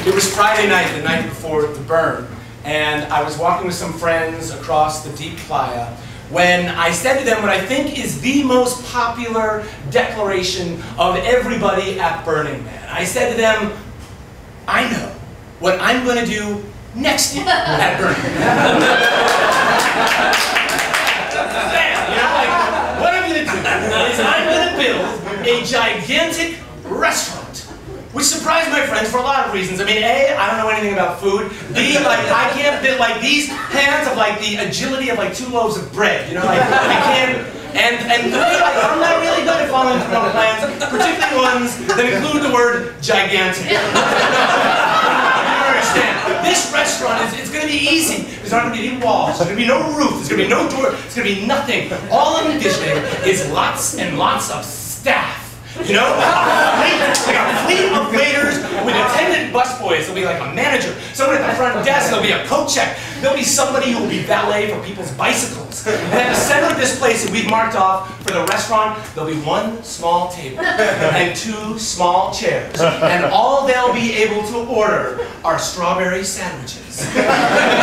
It was Friday night, the night before the burn, and I was walking with some friends across the deep playa when I said to them what I think is the most popular declaration of everybody at Burning Man. I said to them, I know what I'm going to do next year at Burning Man. You know, like, what I'm going to do is I'm going to build a gigantic restaurant. Which surprised my friends for a lot of reasons. I mean, A, I don't know anything about food. B, like, I can't fit, like, these hands have, like, the agility of, like, 2 loaves of bread. You know, like, I can't, and 3, like, I'm not really good at following through on plans, particularly ones that include the word gigantic. You don't understand. This restaurant, it's going to be easy. There's not going to be any walls. There's going to be no roof. There's going to be no door. There's going to be nothing. All I'm envisioning is lots and lots of staff. You know, like a fleet of waiters with attendant busboys. There'll be like a manager, someone at the front desk. There'll be a coat check. There'll be somebody who will be valet for people's bicycles. And at the center of this place that we've marked off for the restaurant, there'll be 1 small table and 2 small chairs. And all they'll be able to order are strawberry sandwiches. The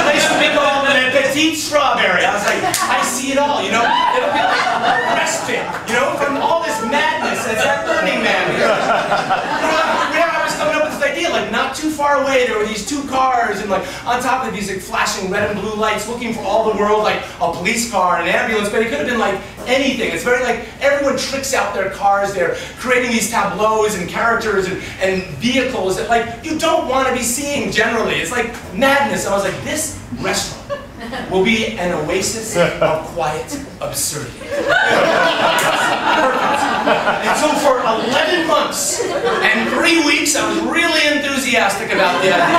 place will be called Petit Strawberry. I was like, I see it all. You know, it'll be like respite. You know, from all this madness that's at Burning Man. You know, I was coming up with this idea, like not too far away, there were these 2 cars, and like on top of these like flashing red and blue lights, looking for all the world, like a police car and an ambulance, but it could have been like anything. It's very like everyone tricks out their cars. They're creating these tableaus and characters and vehicles that like you don't want to be seeing generally. It's like madness. And I was like, this restaurant will be an oasis of quiet absurdity. And so for 11 months and 3 weeks, I was really enthusiastic about the idea.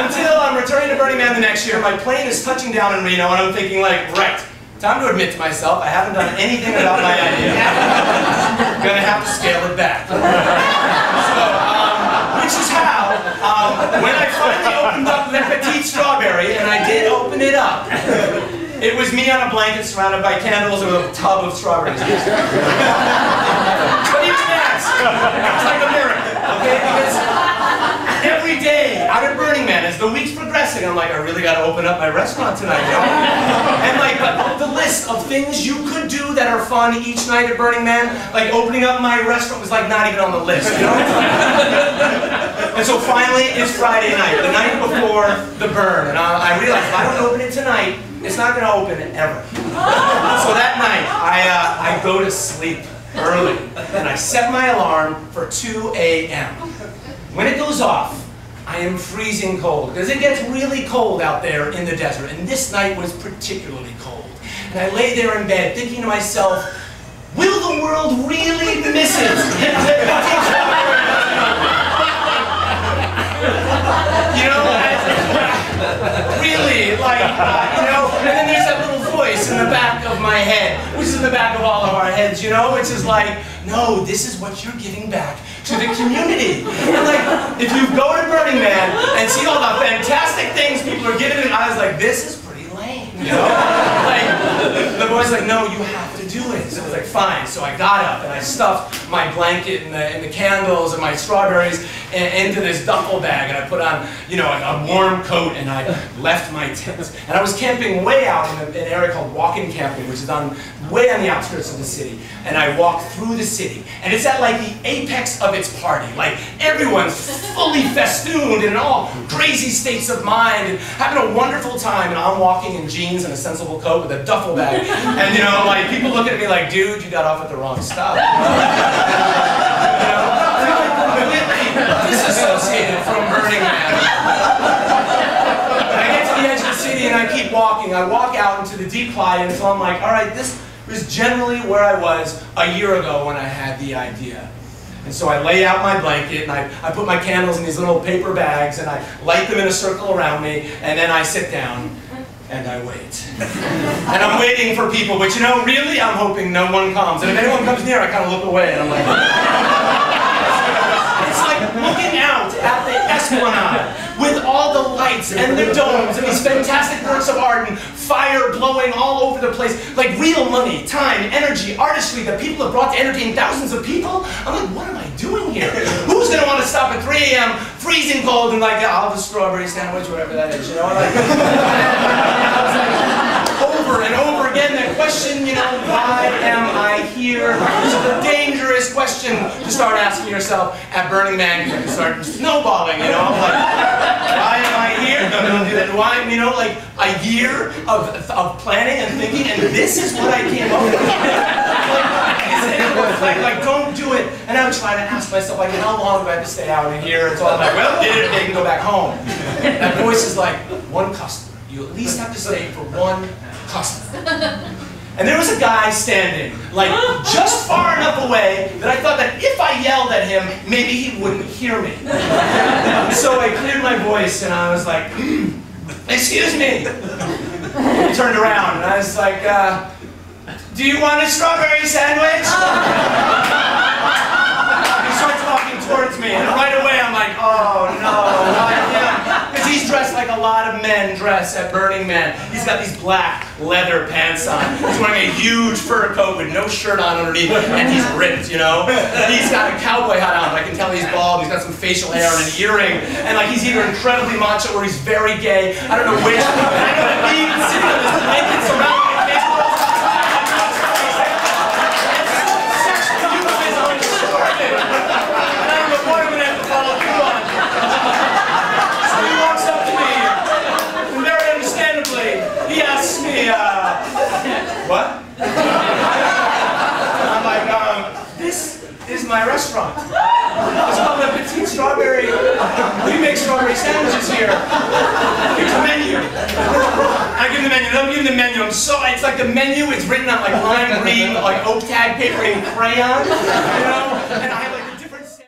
Until I'm returning to Burning Man the next year, my plane is touching down in Reno, and I'm thinking like, right, time to admit to myself, I haven't done anything about my idea. I'm gonna have to scale it back. So, which is how, when I finally opened up the Petit Strawberry, and I did open it up, it was me on a blanket surrounded by candles and with a tub of strawberries. But even that, it's like a miracle, okay? Because every day out at Burning Man, as the week's progressing, I'm like, I really got to open up my restaurant tonight, you know? And like the list of things you could do that are fun each night at Burning Man, like opening up my restaurant was like not even on the list, you know? And so finally, it's Friday night, the night before the burn, and I realized if I don't open it tonight, it's not going to open ever. So that night, I go to sleep early, and I set my alarm for 2 a.m. When it goes off, I am freezing cold, because it gets really cold out there in the desert, and this night was particularly cold. And I lay there in bed thinking to myself, will the world really miss it? You know, really, like, you know, and then there's that little voice in the back of my head, which is in the back of all of our heads, you know, which is like, no, this is what you're giving back to the community. And like, if you go to Burning Man and see all the fantastic things people are giving, I was like, this is pretty lame, you know? Like, the voice like, no, you have to do it. So I was like, fine. So I got up and I stuffed my blanket and the candles and my strawberries into this duffel bag, and I put on, you know, a warm coat, and I left my tent. And I was camping way out in an area called walk-in camping, which is way on the outskirts of the city. And I walked through the city, and it's at like the apex of its party. Like everyone's fully festooned and in all crazy states of mind and having a wonderful time. And I'm walking in jeans and a sensible coat with a duffel bag, and you know, like people look at me like, dude, you got off at the wrong stop. You know? Disassociated from Burning Man. And I get to the edge of the city and I keep walking. I walk out into the deep playa until I'm like, all right, this was generally where I was a year ago when I had the idea. And so I lay out my blanket and I put my candles in these little paper bags and I light them in a circle around me, and then I sit down and I wait. And I'm waiting for people, but you know, really, I'm hoping no one comes. And if anyone comes near, I kind of look away and I'm like, it's like like looking out at the Esplanade with all the lights and the domes and these fantastic works of art and fire blowing all over the place, like real money, time, energy, artistry that people have brought to entertain thousands of people. I'm like, what am I doing here? Who's gonna want to stop at 3 a.m., freezing cold, and like, I'll have a strawberry sandwich, whatever that is, you know? Like, over and over again, that question, you know, why am I here? This is a dangerous question to start asking yourself at Burning Man. You can start snowballing, you know? Like, why am I here? No, don't do that. Why, you know, like a year of planning and thinking, and this is what I came up with. Like, don't do it. And I'm trying to ask myself, like, how long do I have to stay out here? It's all like, well, they can go back home. That voice is like, one customer. You at least have to stay for one customer. And there was a guy standing, like, just far enough away that I thought that if I yelled at him, maybe he wouldn't hear me. So I cleared my voice and I was like, excuse me. He turned around and I was like, do you want a strawberry sandwich? He starts walking towards me and right away I'm like, oh no, not him. Because he's dressed like a lot of men dress at Burning Man. He's got these black leather pants on. He's wearing a huge fur coat with no shirt on underneath, and he's ripped, you know? He's got a cowboy hat on, but I can tell he's bald. He's got some facial hair and an earring, and like he's either incredibly macho or he's very gay. I don't know which. And I know that me sitting on this blanket surrounding my face. What? I'm like, this is my restaurant. It's called the Petit Strawberry. We make strawberry sandwiches here. Here's the menu. I give him the menu. Let me give him the menu. It's like the menu is written on like lime green, like oak tag paper in crayon. You know?